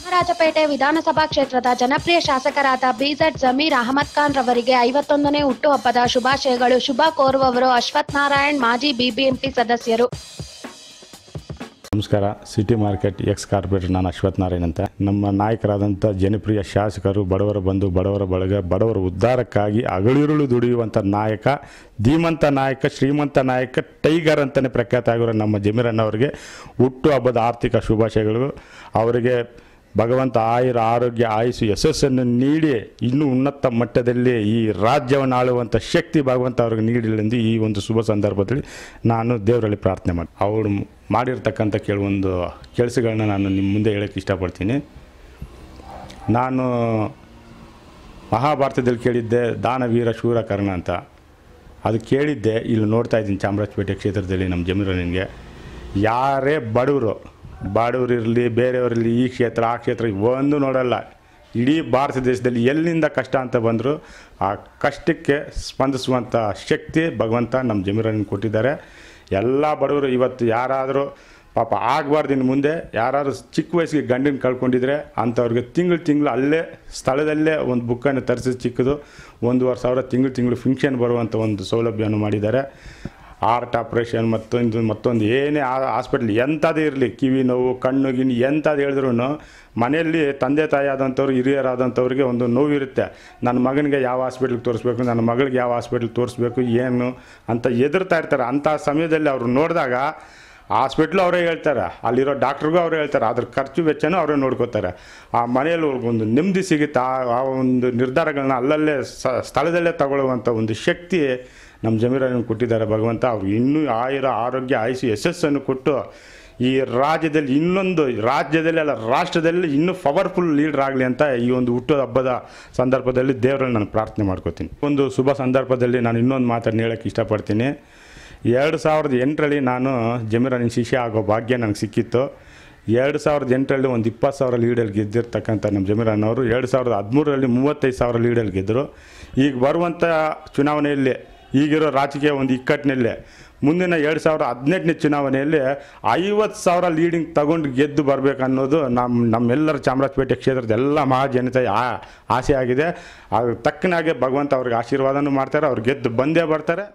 ರಾಜಪೇಟೆ ವಿಧಾನಸಭಾ ಕ್ಷೇತ್ರದ ಜನಪ್ರಿಯ ಶಾಸಕರಾದ ಬಿಜೆಡ್ ಜಮೀರ್ ಅಹಮದ್ ಖಾನ್ ರವರಿಗೆ 51ನೇ ಹುಟ್ಟುಹಬ್ಬದ ಶುಭಾಶಯಗಳು. ಶುಭ ಕೋರುವವರು ಅಶ್ವಥ್ ನಾರಾಯಣ್, ಮಾಜಿ ಬಿಬಿಎಂಪಿ ಸದಸ್ಯರು. ನಮಸ್ಕಾರ. ಸಿಟಿ ಮಾರ್ಕೆಟ್ ಎಕ್ಸ್ ಕಾರ್ಪೊರೇಟರ್ ನಾನು ಅಶ್ವಥ್ ನಾರಾಯಣ್ ಅಂತ. ನಮ್ಮ ನಾಯಕರಾದಂಥ ಜನಪ್ರಿಯ ಶಾಸಕರು, ಬಡವರ ಬಂಧು, ಬಡವರ ಬಳಗ, ಬಡವರ ಉದ್ಧಾರಕ್ಕಾಗಿ ಹಗಲಿರುಳು ದುಡಿಯುವಂಥ ನಾಯಕ, ಧೀಮಂತ ನಾಯಕ, ಶ್ರೀಮಂತ ನಾಯಕ, ಟೈಗರ್ ಅಂತಲೇ ಪ್ರಖ್ಯಾತ ಆಗಿರೋ ನಮ್ಮ ಜಮೀರಣ್ಣವರಿಗೆ ಹುಟ್ಟುಹಬ್ಬದ ಆರ್ಥಿಕ ಶುಭಾಶಯಗಳು. ಅವರಿಗೆ ಭಗವಂತ ಆಯುರ, ಆರೋಗ್ಯ, ಆಯುಸ್ಸು, ಯಶಸ್ಸನ್ನು ನೀಡಿ ಇನ್ನೂ ಉನ್ನತ ಮಟ್ಟದಲ್ಲಿ ಈ ರಾಜ್ಯವನ್ನು ಆಳುವಂಥ ಶಕ್ತಿ ಭಗವಂತ ಅವ್ರಿಗೆ ನೀಡಿല്ലെಂದು ಈ ಒಂದು ಶುಭ ಸಂದರ್ಭದಲ್ಲಿ ನಾನು ದೇವರಲ್ಲಿ ಪ್ರಾರ್ಥನೆ ಮಾಡಿ ಅವರು ಮಾಡಿರ್ತಕ್ಕಂಥ ಕೆಲವೊಂದು ಕೆಲಸಗಳನ್ನ ನಾನು ನಿಮ್ಮ ಮುಂದೆ ಹೇಳೋಕ್ಕೆ ಇಷ್ಟಪಡ್ತೀನಿ. ನಾನು ಮಹಾಭಾರತದಲ್ಲಿ ಕೇಳಿದ್ದೆ ದಾನವೀರ ಶೂರ ಕರ್ಣ ಅಂತ. ಅದು ಕೇಳಿದ್ದೆ, ಇಲ್ಲಿ ನೋಡ್ತಾ ಇದ್ದೀನಿ ಚಾಮರಾಜಪೇಟೆ ಕ್ಷೇತ್ರದಲ್ಲಿ ನಮ್ಮ ಜಮೀರನಿಗೆ ಯಾರೇ ಬಡವರಿರಲಿ, ಬೇರೆಯವರಿರಲಿ, ಈ ಕ್ಷೇತ್ರ ಆ ಕ್ಷೇತ್ರ ಒಂದು ನೋಡಲ್ಲ. ಇಡೀ ಭಾರತ ದೇಶದಲ್ಲಿ ಎಲ್ಲಿಂದ ಕಷ್ಟ ಅಂತ ಬಂದರೂ ಆ ಕಷ್ಟಕ್ಕೆ ಸ್ಪಂದಿಸುವಂಥ ಶಕ್ತಿ ಭಗವಂತ ನಮ್ಮ ಜಮೀರನಿಗೆ ಕೊಟ್ಟಿದ್ದಾರೆ. ಎಲ್ಲ ಬಡವರು ಇವತ್ತು ಯಾರಾದರೂ ಪಾಪ ಆಗಬಾರ್ದು, ಇನ್ನು ಮುಂದೆ ಯಾರಾದರೂ ಚಿಕ್ಕ ವಯಸ್ಸಿಗೆ ಗಂಡಿನ ಕಳ್ಕೊಂಡಿದ್ರೆ ಅಂಥವ್ರಿಗೆ ತಿಂಗಳು ಅಲ್ಲೇ ಸ್ಥಳದಲ್ಲೇ ಒಂದು ಬುಕ್ಕನ್ನು ತರಿಸಿ ಚಿಕ್ಕದು 1,500 ತಿಂಗಳು ಫಿಂಕ್ಷನ್ ಬರುವಂಥ ಒಂದು ಸೌಲಭ್ಯವನ್ನು ಮಾಡಿದ್ದಾರೆ. ಹಾರ್ಟ್ ಆಪ್ರೇಷನ್ ಮತ್ತೊಂದು ಏನೇ ಹಾಸ್ಪಿಟ್ಲ್ ಎಂಥದೇ ಇರಲಿ, ಕಿವಿ ನೋವು, ಕಣ್ಣು ಗಿಣ್ಣು ಎಂಥದ್ದು ಹೇಳಿದ್ರು ಮನೆಯಲ್ಲಿ ತಂದೆ ತಾಯಿ ಆದಂಥವ್ರು, ಹಿರಿಯರಾದಂಥವ್ರಿಗೆ ಒಂದು ನೋವಿರುತ್ತೆ. ನನ್ನ ಮಗನಿಗೆ ಯಾವ ಹಾಸ್ಪಿಟ್ಲಿಗೆ ತೋರಿಸ್ಬೇಕು, ನನ್ನ ಮಗಳಿಗೆ ಯಾವ ಹಾಸ್ಪಿಟ್ಲಿಗೆ ತೋರಿಸ್ಬೇಕು ಏನು ಅಂತ ಹೆದರ್ತಾ ಇರ್ತಾರೆ. ಅಂಥ ಸಮಯದಲ್ಲಿ ಅವರು ನೋಡಿದಾಗ ಹಾಸ್ಪಿಟ್ಲು ಅವರೇ ಹೇಳ್ತಾರೆ, ಅಲ್ಲಿರೋ ಡಾಕ್ಟ್ರಿಗೂ ಅವರೇ ಹೇಳ್ತಾರೆ, ಅದ್ರ ಖರ್ಚು ವೆಚ್ಚನೂ ಅವರೇ ನೋಡ್ಕೋತಾರೆ. ಆ ಮನೆಯಲ್ಲಿ ಒಂದು ನೆಮ್ಮದಿ ಸಿಗುತ್ತೆ. ಆ ಒಂದು ನಿರ್ಧಾರಗಳನ್ನ ಅಲ್ಲಲ್ಲೇ ಸ್ಥಳದಲ್ಲೇ ತಗೊಳ್ಳುವಂಥ ಒಂದು ಶಕ್ತಿ ನಮ್ಮ ಜಮೀರನ್ನು ಕೊಟ್ಟಿದ್ದಾರೆ ಭಗವಂತ. ಅವ್ರು ಇನ್ನೂ ಆಯುರ, ಆರೋಗ್ಯ, ಆಯುಷು, ಯಶಸ್ಸನ್ನು ಕೊಟ್ಟು ಈ ರಾಜ್ಯದಲ್ಲಿ ಅಲ್ಲ ರಾಷ್ಟ್ರದಲ್ಲಿ ಇನ್ನೂ ಪವರ್ಫುಲ್ ಲೀಡರ್ ಆಗಲಿ ಅಂತ ಈ ಒಂದು ಹುಟ್ಟುಹಬ್ಬದ ಹಬ್ಬದ ಸಂದರ್ಭದಲ್ಲಿ ದೇವರಲ್ಲಿ ನಾನು ಪ್ರಾರ್ಥನೆ ಮಾಡ್ಕೋತೀನಿ. ಒಂದು ಶುಭ ಸಂದರ್ಭದಲ್ಲಿ ನಾನು ಇನ್ನೊಂದು ಮಾತನ್ನು ಹೇಳೋಕ್ಕೆ ಇಷ್ಟಪಡ್ತೀನಿ. 2008ರಲ್ಲಿ ನಾನು ಜಮೀರನಿನ ಶಿಷ್ಯ ಆಗೋ ಭಾಗ್ಯ ನನಗೆ ಸಿಕ್ಕಿತ್ತು. 2008ರಲ್ಲಿ ಒಂದು 20,000 ಲೀಡಲ್ಲಿ ಗೆದ್ದಿರ್ತಕ್ಕಂಥ ನಮ್ಮ ಜಮೀರಣ್ಣವರು 2013ರಲ್ಲಿ 35,000 ಲೀಡಲ್ಲಿ ಗೆದ್ದರು. ಈಗ ಬರುವಂಥ ಚುನಾವಣೆಯಲ್ಲಿ ಈಗಿರೋ ರಾಜಕೀಯ ಒಂದು ಇಕ್ಕಟ್ಟಿನಲ್ಲೇ ಮುಂದಿನ 2018ನೇ ಚುನಾವಣೆಯಲ್ಲಿ 50,000 ಲೀಡಿಂಗ್ ತಗೊಂಡು ಗೆದ್ದು ಬರಬೇಕನ್ನೋದು ನಮ್ಮೆಲ್ಲರ ಚಾಮರಾಜಪೇಟೆ ಕ್ಷೇತ್ರದ ಎಲ್ಲ ಮಹಾಜನತೆಯ ಆಸೆ ಆಗಿದೆ. ಅದ್ರ ತಕ್ಕನಾಗೆ ಭಗವಂತ ಅವ್ರಿಗೆ ಆಶೀರ್ವಾದನೂ ಮಾಡ್ತಾರೆ. ಅವ್ರು ಗೆದ್ದು ಬಂದೇ ಬರ್ತಾರೆ.